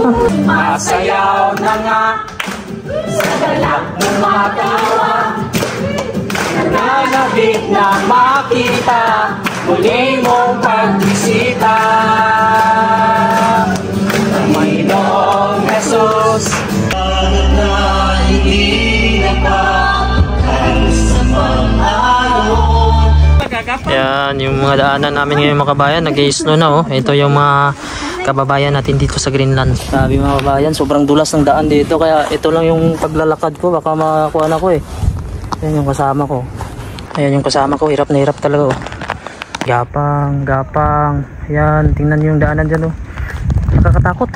Masayaw na nga sa galak ng mga tawa, nananabik na makita muli mong pagbisita. Panginoong Jesus, na hindi nagpapakal sa pang-alon. Yan, yung mga daanan namin ngayon mga kabayan, nag-i-snow na oh. Ito yung mga kababayan natin dito sa Greenland. Sabi mga kabayan, sobrang dulas ng daan dito, kaya ito lang yung paglalakad ko, baka makakuha na ko eh. Yan yung kasama ko. Ayan yung kasama ko, hirap na hirap talaga oh. Gapang, gapang. Yan, tingnan yung daanan dyan oh. Nakakatakot.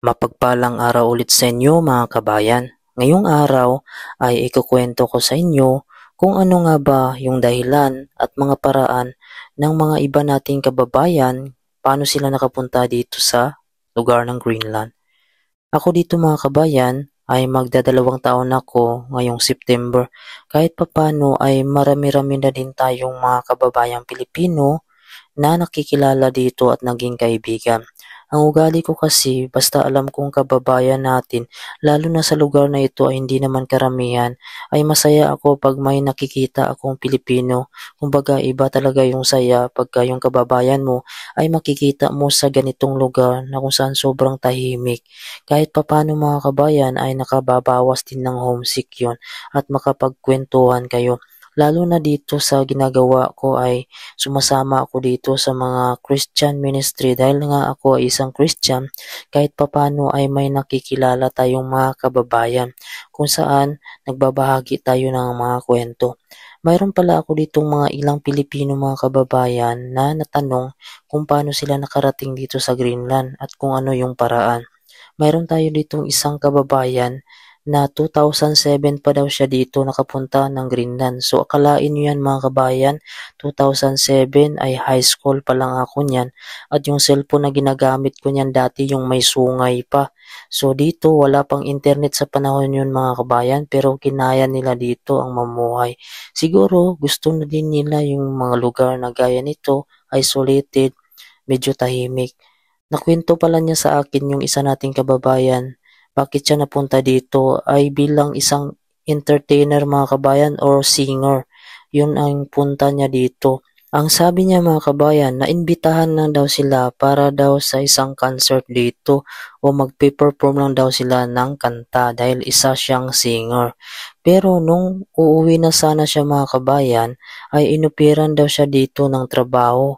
Mapagpalang araw ulit sa inyo mga kabayan. Ngayong araw ay ikukwento ko sa inyo kung ano nga ba yung dahilan at mga paraan ng mga iba nating kababayan paano sila nakapunta dito sa lugar ng Greenland. Ako dito mga kabayan ay magdadalawang taon ako ngayong September. Kahit papano ay marami-rami na din tayong mga kababayang Pilipino na nakikilala dito at naging kaibigan. Ang ugali ko kasi basta alam kong kababayan natin, lalo na sa lugar na ito ay hindi naman karamihan, ay masaya ako pag may nakikita akong Pilipino. Kumbaga iba talaga yung saya pagka yung kababayan mo ay makikita mo sa ganitong lugar na kung saan sobrang tahimik. Kahit papano mga kabayan ay nakababawas din ng homesick yun at makapagkwentuhan kayo. Lalo na dito sa ginagawa ko ay sumasama ako dito sa mga Christian ministry dahil nga ako ay isang Christian. Kahit papano ay may nakikilala tayong mga kababayan kung saan nagbabahagi tayo ng mga kwento. Mayroon pala ako ditong mga ilang Pilipino mga kababayan na natanong kung paano sila nakarating dito sa Greenland at kung ano yung paraan. Mayroon tayo ditong isang kababayan na 2007 pa daw siya dito nakapunta ng Greenland. So akalain nyo yan mga kabayan, 2007 ay high school pa lang ako niyan at yung cellphone na ginagamit ko niyan dati yung may sungay pa. So dito wala pang internet sa panahon yun mga kabayan pero kinaya nila dito ang mamuhay. Siguro gusto na din nila yung mga lugar na gaya nito, isolated, medyo tahimik. Nakwento pala niya sa akin yung isa nating kababayan. Bakit siya napunta dito ay bilang isang entertainer mga kabayan or singer. Yun ang punta niya dito. Ang sabi niya mga kabayan, naimbitahan lang daw sila para daw sa isang concert dito o magpe-perform lang daw sila ng kanta dahil isa siyang singer. Pero nung uuwi na sana siya mga kabayan ay inupiran daw siya dito ng trabaho.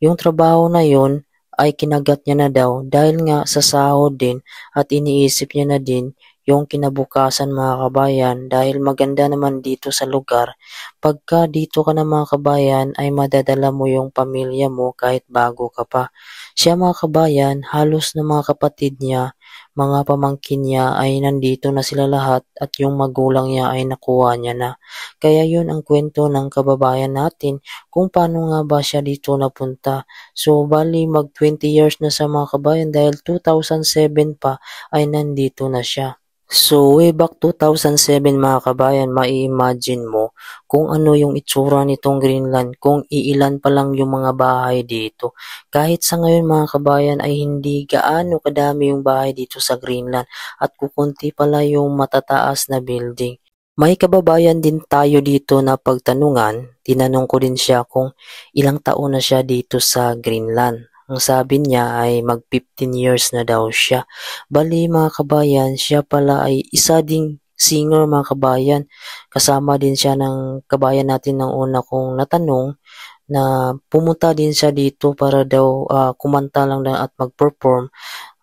Yung trabaho na yun ay kinagat niya na daw dahil nga sa sahod din at iniisip niya na din yung kinabukasan mga kabayan dahil maganda naman dito sa lugar. Pagka dito ka na mga kabayan ay madadala mo yung pamilya mo kahit bago ka pa. Siya mga kabayan, halos na mga kapatid niya, mga pamangkin niya ay nandito na sila lahat at yung magulang niya ay nakuha niya na. Kaya yun ang kwento ng kababayan natin kung paano nga ba siya dito napunta. So bali mag 20 years na sa mga kabayan dahil 2007 pa ay nandito na siya. So way back 2007 mga kabayan, mai-imagine mo kung ano yung itsura nitong Greenland kung iilan pa lang yung mga bahay dito. Kahit sa ngayon mga kabayan ay hindi gaano kadami yung bahay dito sa Greenland at kukunti pala yung matataas na building. May kababayan din tayo dito na pagtanungan, tinanong ko din siya kung ilang taon na siya dito sa Greenland. Ang sabi niya ay mag 15 years na daw siya. Bali mga kabayan, siya pala ay isa ding singer mga kabayan. Kasama din siya ng kabayan natin ng una kong natanong na pumunta din siya dito para daw kumanta lang at mag-perform.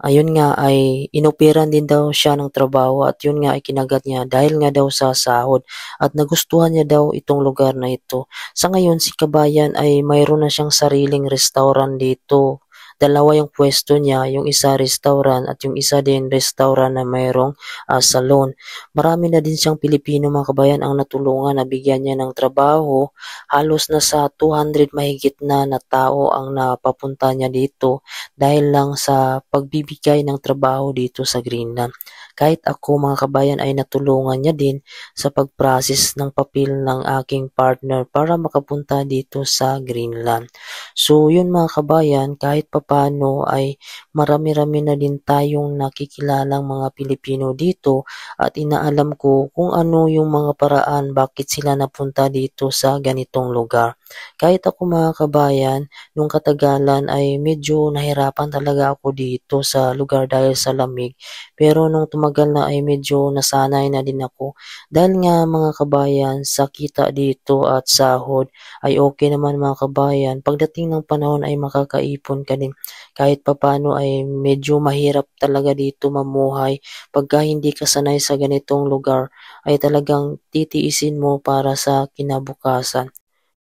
Ayun nga ay inoperan din daw siya ng trabaho at yun nga ay kinagat niya dahil nga daw sa sahod at nagustuhan niya daw itong lugar na ito. Sa ngayon si kabayan ay mayroon na siyang sariling restaurant dito. Dalawa yung pwesto niya, yung isa restaurant at yung isa din restaurant na mayroong salon. Marami na din siyang Pilipino mga kabayan ang natulungan na bigyan niya ng trabaho. Halos na sa 200 mahigit na tao ang napapunta niya dito dahil lang sa pagbibigay ng trabaho dito sa Greenland. Kahit ako mga kabayan ay natulungan niya din sa pag-process ng papel ng aking partner para makapunta dito sa Greenland. So yun mga kabayan, kahit papano ay marami-rami na din tayong nakikilalang mga Pilipino dito at inaalam ko kung ano yung mga paraan bakit sila napunta dito sa ganitong lugar. Kahit ako mga kabayan, nung katagalan ay medyo nahirapan talaga ako dito sa lugar dahil sa lamig. Pero nung tumagal na ay medyo nasanay na din ako. Dahil nga mga kabayan, sa kita dito at sahod ay okay naman mga kabayan. Pagdating ng panahon ay makakaipon ka din. Kahit papano ay medyo mahirap talaga dito mamuhay. Pagka hindi ka sanay sa ganitong lugar ay talagang titiisin mo para sa kinabukasan.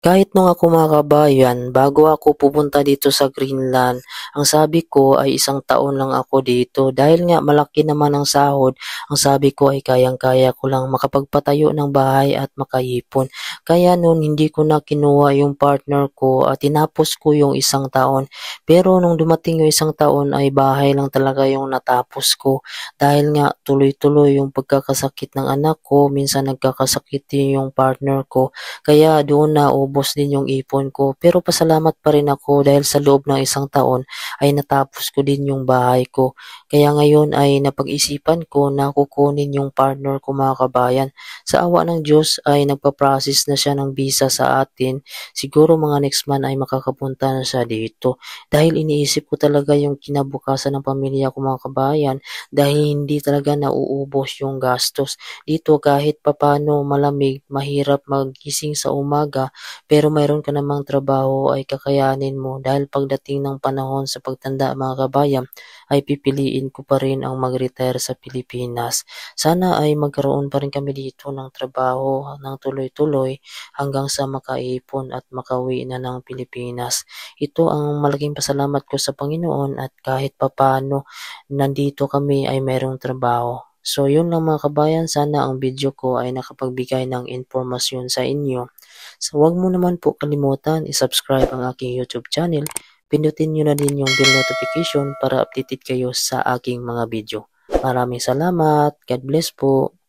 Kahit nung ako mga kabayan, bago ako pupunta dito sa Greenland, ang sabi ko ay 1 taon lang ako dito. Dahil nga malaki naman ang sahod, ang sabi ko ay kayang-kaya ko lang makapagpatayo ng bahay at makaipon. Kaya noon hindi ko na kinuha yung partner ko at tinapos ko yung 1 taon. Pero nung dumating yung 1 taon ay bahay lang talaga yung natapos ko. Dahil nga tuloy-tuloy yung pagkakasakit ng anak ko, minsan nagkakasakit din yung partner ko. Kaya doon na ubos din yung ipon ko. Pero pasalamat pa rin ako dahil sa loob ng 1 taon ay natapos ko din yung bahay ko. Kaya ngayon ay napag-isipan ko na kukunin yung partner ko mga kabayan. Sa awa ng Diyos ay nagpa-process na siya ng visa sa atin. Siguro mga next month ay makakapunta na siya dito. Dahil iniisip ko talaga yung kinabukasan ng pamilya ko mga kabayan dahil hindi talaga nauubos yung gastos. Dito kahit papano malamig, mahirap magising sa umaga pero mayroon ka namang trabaho ay kakayanin mo dahil pagdating ng panahon sa pagtanda mga kabayan ay pipiliin ko pa rin ang mag-retire sa Pilipinas. Sana ay magkaroon pa rin kami dito ng trabaho ng tuloy-tuloy hanggang sa makaipon at makauwi na ng Pilipinas. Ito ang malaking pasalamat ko sa Panginoon at kahit papano nandito kami ay mayroong trabaho. So yun lang mga kabayan, sana ang video ko ay nakapagbigay ng informasyon sa inyo. So huwag mo naman po kalimutan i-subscribe ang aking YouTube channel. Pindutin nyo na din yung bell notification para updated kayo sa aking mga video. Maraming salamat. God bless po.